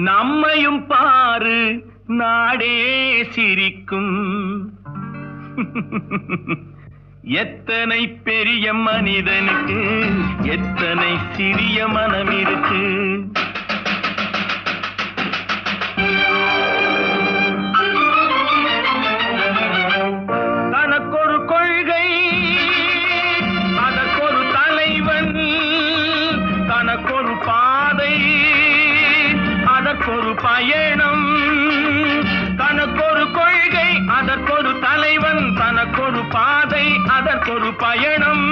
நம்மையும் பாரு நாடே சிரிக்கும். எத்தனை பெரிய மனிதனுக்கு எத்தனை சிறிய மனம் இருக்கு. தனக்கொரு கொள்கை, அதற்கொரு தலைவன், தனக்கொரு பாதை, அதற்கொரு பயணம். தனக்கொரு கொள்கை, அதற்கொரு தலைவன், தனக்கொரு பாதை, அதற்கொரு பயணம்.